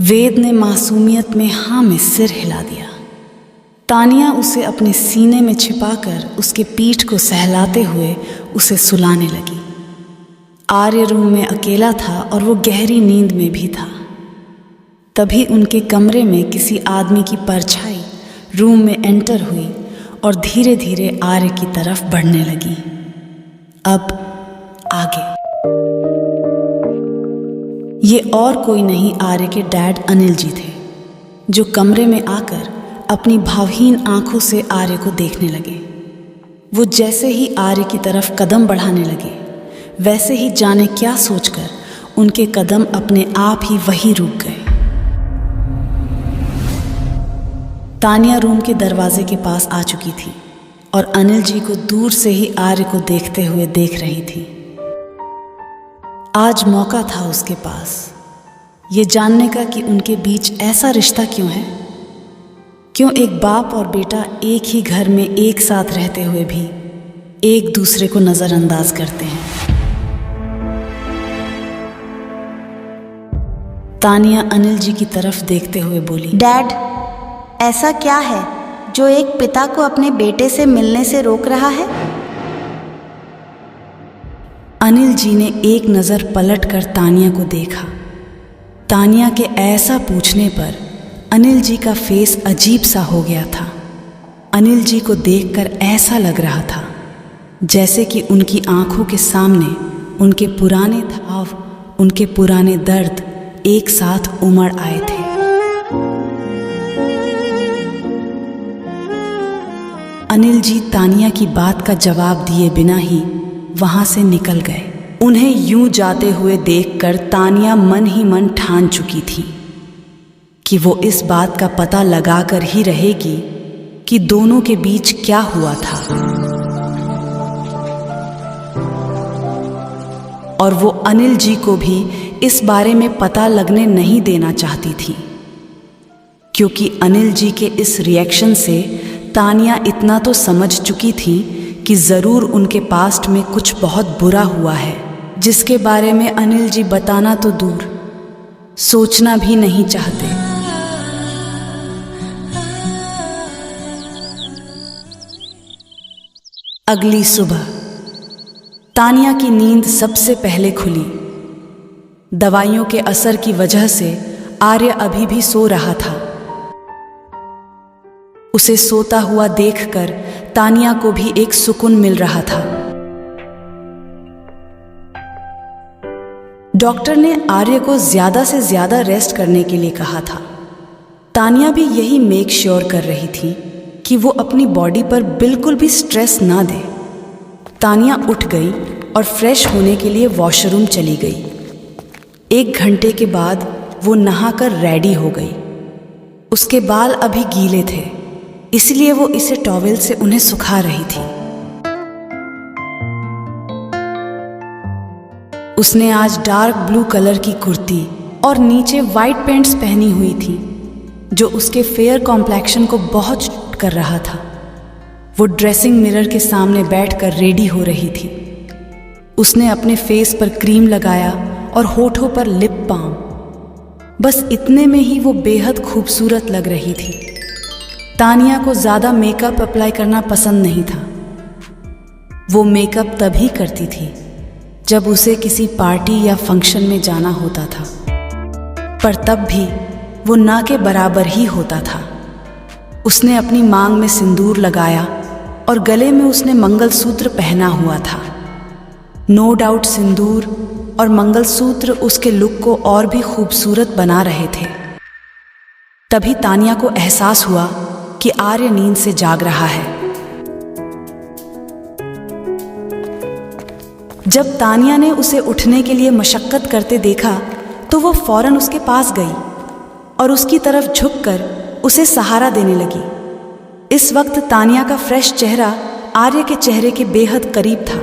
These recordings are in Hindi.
वेद ने मासूमियत में हाँ में सिर हिला दिया। तानिया उसे अपने सीने में छिपाकर उसके पीठ को सहलाते हुए उसे सुलाने लगी। आर्य रूम में अकेला था और वो गहरी नींद में भी था। तभी उनके कमरे में किसी आदमी की परछाई रूम में एंटर हुई और धीरे धीरे आर्य की तरफ बढ़ने लगी। अब आगे। ये और कोई नहीं आर्य के डैड अनिल जी थे, जो कमरे में आकर अपनी भावहीन आंखों से आर्य को देखने लगे। वो जैसे ही आर्य की तरफ कदम बढ़ाने लगे, वैसे ही जाने क्या सोचकर उनके कदम अपने आप ही वहीं रुक गए। तानिया रूम के दरवाजे के पास आ चुकी थी और अनिल जी को दूर से ही आर्य को देखते हुए देख रही थी। आज मौका था उसके पास ये जानने का कि उनके बीच ऐसा रिश्ता क्यों है। क्यों एक बाप और बेटा एक ही घर में एक साथ रहते हुए भी एक दूसरे को नजरअंदाज करते हैं। तानिया अनिल जी की तरफ देखते हुए बोली, डैड, ऐसा क्या है जो एक पिता को अपने बेटे से मिलने से रोक रहा है? अनिल जी ने एक नज़र पलटकर तानिया को देखा। तानिया के ऐसा पूछने पर अनिल जी का फेस अजीब सा हो गया था। अनिल जी को देखकर ऐसा लग रहा था जैसे कि उनकी आंखों के सामने उनके पुराने घाव, उनके पुराने दर्द एक साथ उमड़ आए थे। अनिल जी तानिया की बात का जवाब दिए बिना ही वहां से निकल गए। उन्हें यूं जाते हुए देखकर तानिया मन ही मन ठान चुकी थी कि वो इस बात का पता लगाकर ही रहेगी कि दोनों के बीच क्या हुआ था। और वो अनिल जी को भी इस बारे में पता लगने नहीं देना चाहती थी, क्योंकि अनिल जी के इस रिएक्शन से तानिया इतना तो समझ चुकी थी कि ज़रूर उनके पास्ट में कुछ बहुत बुरा हुआ है, जिसके बारे में अनिल जी बताना तो दूर, सोचना भी नहीं चाहते। अगली सुबह तानिया की नींद सबसे पहले खुली। दवाइयों के असर की वजह से आर्य अभी भी सो रहा था। उसे सोता हुआ देखकर तानिया को भी एक सुकून मिल रहा था। डॉक्टर ने आर्य को ज्यादा से ज्यादा रेस्ट करने के लिए कहा था। तानिया भी यही मेक श्योर कर रही थी कि वो अपनी बॉडी पर बिल्कुल भी स्ट्रेस ना दे। तानिया उठ गई और फ्रेश होने के लिए वॉशरूम चली गई। 1 घंटे के बाद वो नहाकर रेडी हो गई। उसके बाल अभी गीले थे, इसलिए वो इसे टॉवेल से उन्हें सुखा रही थी। उसने आज डार्क ब्लू कलर की कुर्ती और नीचे वाइट पैंट्स पहनी हुई थी, जो उसके फेयर कॉम्प्लेक्शन को बहुत सूट कर रहा था। वो ड्रेसिंग मिरर के सामने बैठकर रेडी हो रही थी। उसने अपने फेस पर क्रीम लगाया और होठों पर लिप बाम। बस इतने में ही वो बेहद खूबसूरत लग रही थी। तानिया को ज़्यादा मेकअप अप्लाई करना पसंद नहीं था। वो मेकअप तभी करती थी जब उसे किसी पार्टी या फंक्शन में जाना होता था, पर तब भी वो ना के बराबर ही होता था। उसने अपनी मांग में सिंदूर लगाया और गले में उसने मंगलसूत्र पहना हुआ था। नो डाउट सिंदूर और मंगलसूत्र उसके लुक को और भी खूबसूरत बना रहे थे। तभी तानिया को एहसास हुआ कि आर्य नींद से जाग रहा है। जब तानिया ने उसे उठने के लिए मशक्कत करते देखा तो वो फौरन उसके पास गई और उसकी तरफ झुककर उसे सहारा देने लगी। इस वक्त तानिया का फ्रेश चेहरा आर्य के चेहरे के बेहद करीब था।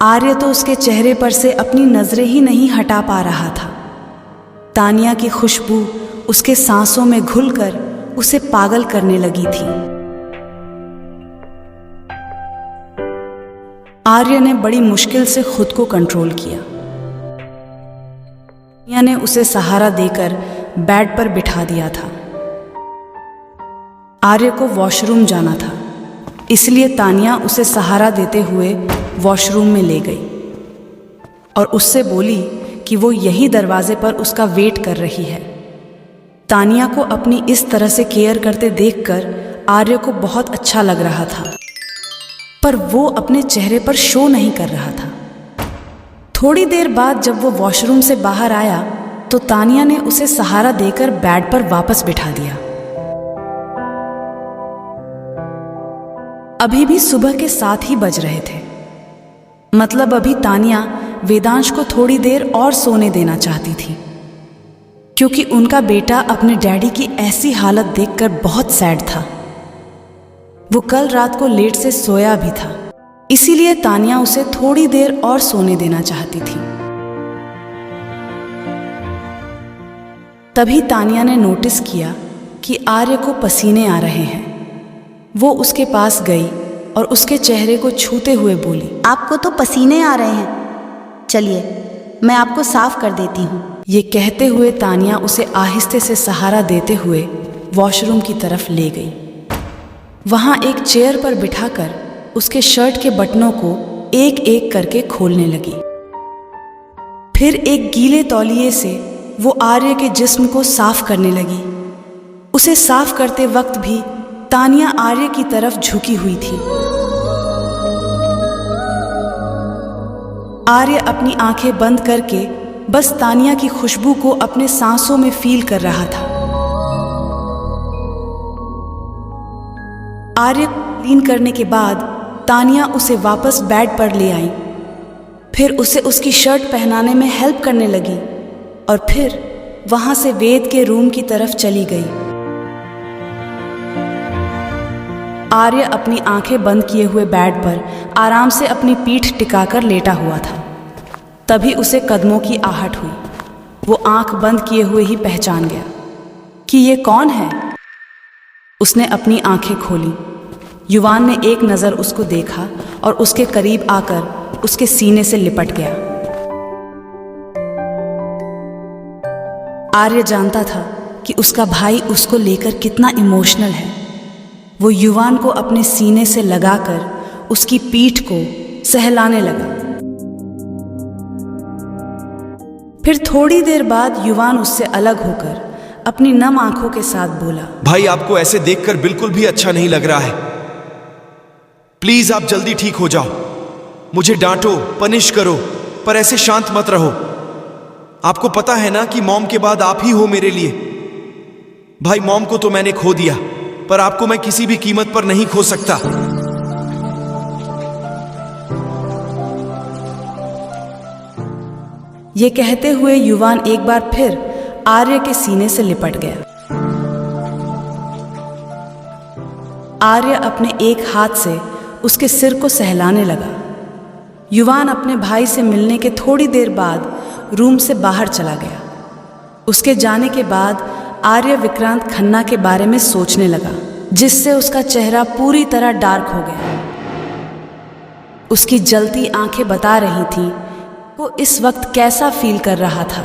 आर्य तो उसके चेहरे पर से अपनी नजरें ही नहीं हटा पा रहा था। तानिया की खुशबू उसके सांसों में घुलकर उसे पागल करने लगी थी। आर्य ने बड़ी मुश्किल से खुद को कंट्रोल किया। तानिया ने उसे सहारा देकर बेड पर बिठा दिया था। आर्य को वॉशरूम जाना था, इसलिए तानिया उसे सहारा देते हुए वॉशरूम में ले गई और उससे बोली कि वो यही दरवाजे पर उसका वेट कर रही है। तानिया को अपनी इस तरह से केयर करते देखकर आर्य को बहुत अच्छा लग रहा था, पर वो अपने चेहरे पर शो नहीं कर रहा था। थोड़ी देर बाद जब वो वॉशरूम से बाहर आया तो तानिया ने उसे सहारा देकर बेड पर वापस बिठा दिया। अभी भी सुबह के 7 ही बज रहे थे, मतलब अभी तानिया वेदांश को थोड़ी देर और सोने देना चाहती थी, क्योंकि उनका बेटा अपने डैडी की ऐसी हालत देखकर बहुत सैड था। वो कल रात को लेट से सोया भी था, इसीलिए तानिया उसे थोड़ी देर और सोने देना चाहती थी। तभी तानिया ने नोटिस किया कि आर्य को पसीने आ रहे हैं। वो उसके पास गई और उसके चेहरे को छूते हुए बोली, आपको तो पसीने आ रहे हैं, चलिए मैं आपको साफ कर देती हूँ। ये कहते हुए तानिया उसे आहिस्ते से सहारा देते हुए वॉशरूम की तरफ ले गई। वहाँ एक चेयर पर बिठाकर उसके शर्ट के बटनों को एक एक करके खोलने लगी। फिर एक गीले तौलिए से वो आर्य के जिस्म को साफ करने लगी। उसे साफ करते वक्त भी तानिया आर्य की तरफ झुकी हुई थी। आर्य अपनी आंखें बंद करके बस तानिया की खुशबू को अपने सांसों में फील कर रहा था। आर्य क्लीन करने के बाद तानिया उसे वापस बेड पर ले आई। फिर उसे उसकी शर्ट पहनाने में हेल्प करने लगी और फिर वहां से वेद के रूम की तरफ चली गई। आर्य अपनी आंखें बंद किए हुए बेड पर आराम से अपनी पीठ टिकाकर लेटा हुआ था। तभी उसे कदमों की आहट हुई। वो आंख बंद किए हुए ही पहचान गया कि ये कौन है। उसने अपनी आंखें खोली। युवान ने एक नज़र उसको देखा और उसके करीब आकर उसके सीने से लिपट गया। आर्य जानता था कि उसका भाई उसको लेकर कितना इमोशनल है। वो युवान को अपने सीने से लगाकर उसकी पीठ को सहलाने लगा। फिर थोड़ी देर बाद युवान उससे अलग होकर अपनी नम आंखों के साथ बोला, भाई आपको ऐसे देखकर बिल्कुल भी अच्छा नहीं लग रहा है। प्लीज आप जल्दी ठीक हो जाओ। मुझे डांटो, पनिश करो, पर ऐसे शांत मत रहो। आपको पता है ना कि मॉम के बाद आप ही हो मेरे लिए। भाई मॉम को तो मैंने खो दिया, पर आपको मैं किसी भी कीमत पर नहीं खो सकता। ये कहते हुए युवान एक बार फिर आर्य के सीने से लिपट गया। आर्य अपने एक हाथ से उसके सिर को सहलाने लगा। युवान अपने भाई से मिलने के थोड़ी देर बाद रूम से बाहर चला गया। उसके जाने के बाद आर्य विक्रांत खन्ना के बारे में सोचने लगा, जिससे उसका चेहरा पूरी तरह डार्क हो गया। उसकी जलती आंखें बता रही थीं वो इस वक्त कैसा फील कर रहा था।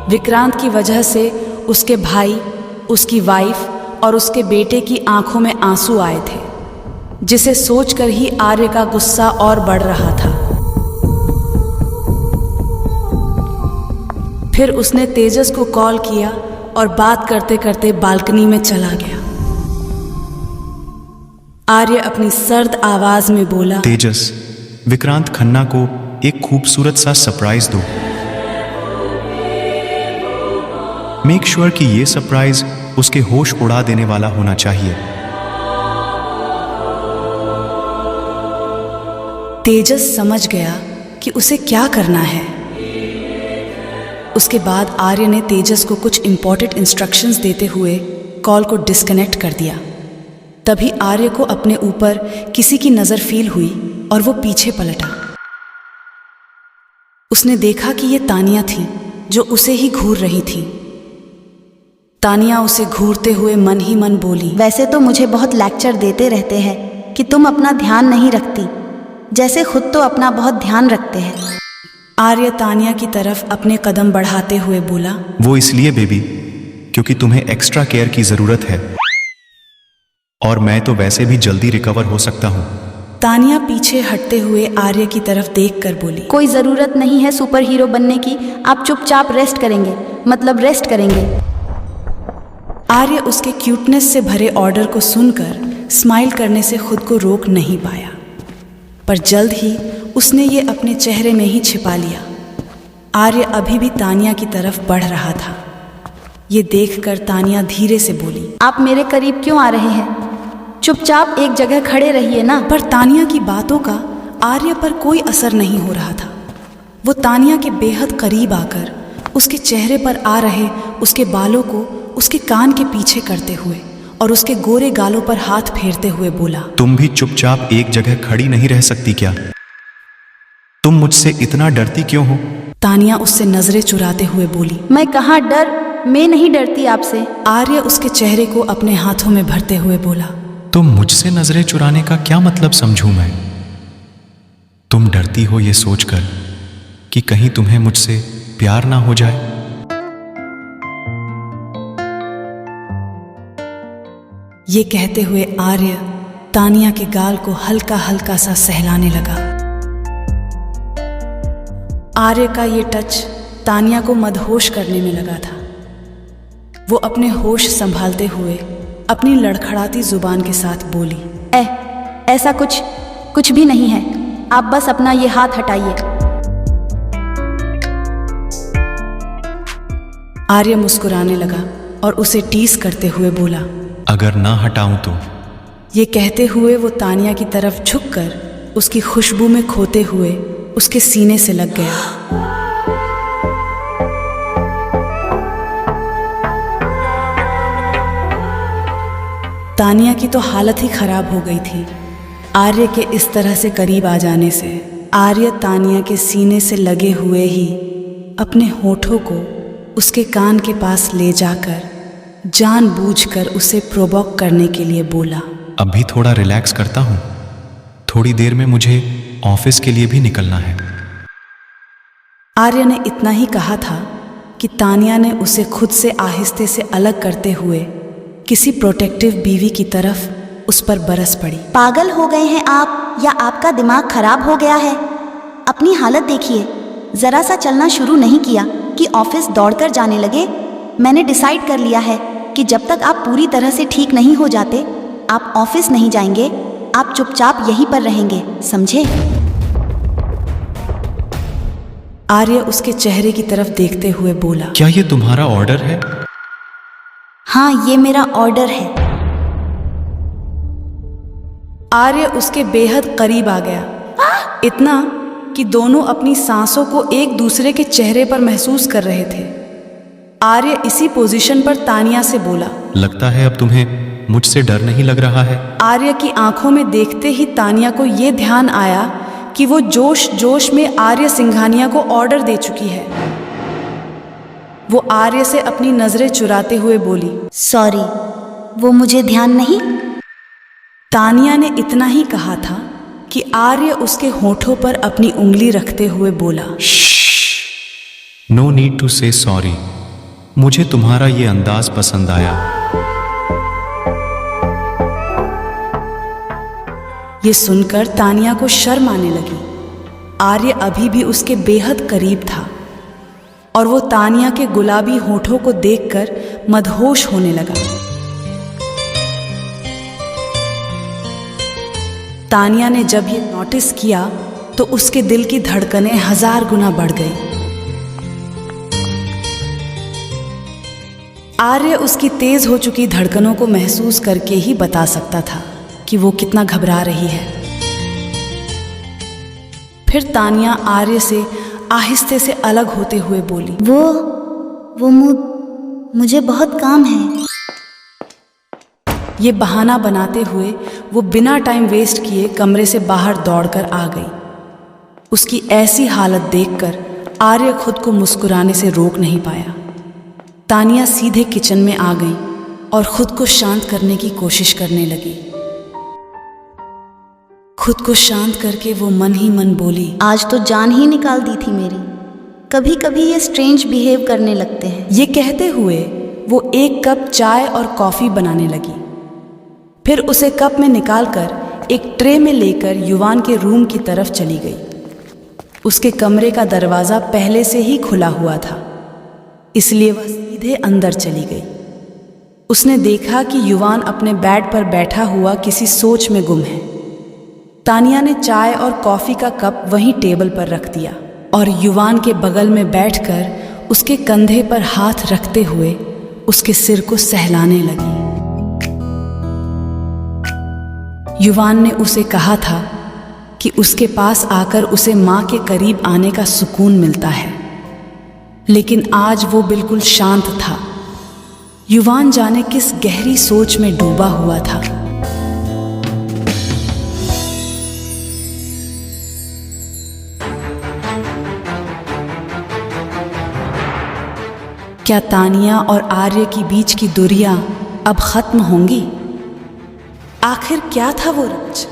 विक्रांत की वजह से उसके भाई, उसकी वाइफ और उसके बेटे की आंखों में आंसू आए थे, जिसे सोचकर ही आर्य का गुस्सा और बढ़ रहा था। फिर उसने तेजस को कॉल किया और बात करते करते बालकनी में चला गया। आर्य अपनी सर्द आवाज में बोला, तेजस, विक्रांत खन्ना को एक खूबसूरत सा सरप्राइज दो। मेक श्योर कि ये सरप्राइज उसके होश उड़ा देने वाला होना चाहिए। तेजस समझ गया कि उसे क्या करना है। उसके बाद आर्य ने तेजस को कुछ इंपॉर्टेंट इंस्ट्रक्शंस देते हुए कॉल को डिस्कनेक्ट कर दिया। तभी आर्य को अपने ऊपर किसी की नज़र फील हुई और वो पीछे पलटा। उसने देखा कि ये तानिया थी जो उसे ही घूर रही थी। तानिया उसे घूरते हुए मन ही मन बोली, वैसे तो मुझे बहुत लेक्चर देते रहते हैं कि तुम अपना ध्यान नहीं रखती, जैसे खुद तो अपना बहुत ध्यान रखते हैं। आर्य तानिया की तरफ अपने कदम बढ़ाते हुए बोला। वो इसलिए बेबी क्योंकि तुम्हें एक्स्ट्रा केयर की जरूरत है, और मैं तो वैसे भी जल्दी रिकवर हो सकता हूँ। तानिया पीछे हटते हुए आर्य की तरफ देखकर बोली। कोई ज़रूरत नहीं है सुपर हीरो बनने की, आप चुपचाप रेस्ट करेंगे, मतलब रेस्ट करेंगे। आर्य उसके क्यूटनेस से भरे ऑर्डर को सुनकर स्माइल करने से खुद को रोक नहीं पाया, पर जल्द ही उसने ये अपने चेहरे में ही छिपा लिया। आर्य अभी भी तानिया की तरफ बढ़ रहा था। ये देखकर तानिया धीरे से बोली। आप मेरे करीब क्यों आ रहे हैं? चुपचाप एक जगह खड़े रहिए ना। पर तानिया की बातों का आर्य पर कोई असर नहीं हो रहा था। वो तानिया के बेहद करीब आकर उसके चेहरे पर आ रहे उसके बालों को उसके कान के पीछे करते हुए और उसके गोरे गालों पर हाथ फेरते हुए बोला। तुम भी चुपचाप एक जगह खड़ी नहीं रह सकती क्या? तुम मुझसे इतना डरती क्यों हो? तानिया उससे नजरें चुराते हुए बोली। मैं कहाँ मैं नहीं डरती आपसे। आर्य उसके चेहरे को अपने हाथों में भरते हुए बोला। तुम मुझसे नजरें चुराने का क्या मतलब समझूं मैं? तुम डरती हो ये सोचकर कि कहीं तुम्हें मुझसे प्यार ना हो जाए। ये कहते हुए आर्य तानिया के गाल को हल्का हल्का सा सहलाने लगा। आर्य का ये टच तानिया को मदहोश करने में लगा था। वो अपने होश संभालते हुए अपनी लड़खड़ाती जुबान के साथ बोली। ऐसा कुछ भी नहीं है, आप बस अपना ये हाथ हटाइए। आर्य मुस्कुराने लगा और उसे टीस करते हुए बोला। अगर ना हटाऊं तो? ये कहते हुए वो तानिया की तरफ झुककर उसकी खुशबू में खोते हुए उसके सीने से लग गया। तानिया की तो हालत ही खराब हो गई थी आर्य के इस तरह से करीब आ जाने से। आर्य तानिया के सीने से लगे हुए ही अपने होठों को उसके कान के पास ले जाकर जानबूझकर उसे प्रोवोक करने के लिए बोला। अभी थोड़ा रिलैक्स करता हूँ, थोड़ी देर में मुझे ऑफिस के लिए भी निकलना है। आर्य ने इतना ही कहा था कि तानिया ने उसे खुद से आहिस्ते से अलग करते हुए किसी प्रोटेक्टिव बीवी की तरफ उस पर बरस पड़ी। पागल हो गए हैं आप, या आपका दिमाग खराब हो गया है? अपनी हालत देखिए, जरा सा चलना शुरू नहीं किया कि ऑफिस दौड़कर जाने लगे। मैंने डिसाइड कर लिया है कि जब तक आप पूरी तरह से ठीक नहीं हो जाते आप ऑफिस नहीं जाएंगे, आप चुपचाप यहीं पर रहेंगे, समझे? आर्य उसके चेहरे की तरफ देखते हुए बोला। क्या ये तुम्हारा ऑर्डर है? हाँ, ये मेरा ऑर्डर है। आर्य उसके बेहद करीब आ गया, इतना कि दोनों अपनी सांसों को एक दूसरे के चेहरे पर महसूस कर रहे थे। आर्य इसी पोजीशन पर तानिया से बोला। लगता है अब तुम्हें मुझसे डर नहीं लग रहा है। आर्य की आंखों में देखते ही तानिया को यह ध्यान आया कि वो जोश जोश में आर्य सिंघानिया को ऑर्डर दे चुकी है। वो आर्य से अपनी नजरें चुराते हुए बोली। सॉरी, वो मुझे ध्यान नहीं। तानिया ने इतना ही कहा था कि आर्य उसके होठों पर अपनी उंगली रखते हुए बोला। नो नीड टू से सॉरी, मुझे तुम्हारा ये अंदाज पसंद आया। ये सुनकर तानिया को शर्म आने लगी। आर्य अभी भी उसके बेहद करीब था और वो तानिया के गुलाबी होठों को देखकर मदहोश होने लगा। तानिया ने जब ये नोटिस किया तो उसके दिल की धड़कनें 1000 गुना बढ़ गई। आर्य उसकी तेज हो चुकी धड़कनों को महसूस करके ही बता सकता था कि वो कितना घबरा रही है। फिर तानिया आर्य से आहिस्ते से अलग होते हुए बोली। वो मुझे बहुत काम है। ये बहाना बनाते हुए वो बिना टाइम वेस्ट किए कमरे से बाहर दौड़कर आ गई। उसकी ऐसी हालत देखकर आर्य खुद को मुस्कुराने से रोक नहीं पाया। तानिया सीधे किचन में आ गई और खुद को शांत करने की कोशिश करने लगी। खुद को शांत करके वो मन ही मन बोली, आज तो जान ही निकाल दी थी मेरी। कभी कभी ये स्ट्रेंज बिहेव करने लगते हैं। ये कहते हुए वो एक कप चाय और कॉफ़ी बनाने लगी। फिर उसे कप में निकालकर एक ट्रे में लेकर युवान के रूम की तरफ चली गई। उसके कमरे का दरवाज़ा पहले से ही खुला हुआ था, इसलिए वह सीधे अंदर चली गई। उसने देखा कि युवान अपने बेड पर बैठा हुआ किसी सोच में गुम है। तानिया ने चाय और कॉफ़ी का कप वहीं टेबल पर रख दिया और युवान के बगल में बैठकर उसके कंधे पर हाथ रखते हुए उसके सिर को सहलाने लगी। युवान ने उसे कहा था कि उसके पास आकर उसे माँ के करीब आने का सुकून मिलता है, लेकिन आज वो बिल्कुल शांत था। युवान जाने किस गहरी सोच में डूबा हुआ था। क्या तानिया और आर्य की बीच की दूरियां अब खत्म होंगी? आखिर क्या था वो राज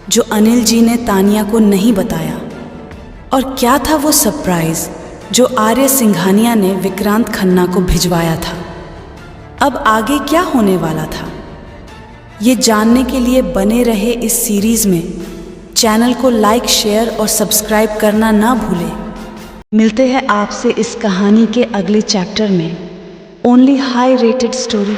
जो अनिल जी ने तानिया को नहीं बताया, और क्या था वो सरप्राइज जो आर्य सिंघानिया ने विक्रांत खन्ना को भिजवाया था? अब आगे क्या होने वाला था, ये जानने के लिए बने रहे इस सीरीज में। चैनल को लाइक, शेयर और सब्सक्राइब करना ना भूलें। मिलते हैं आपसे इस कहानी के अगले चैप्टर में। Only high rated story.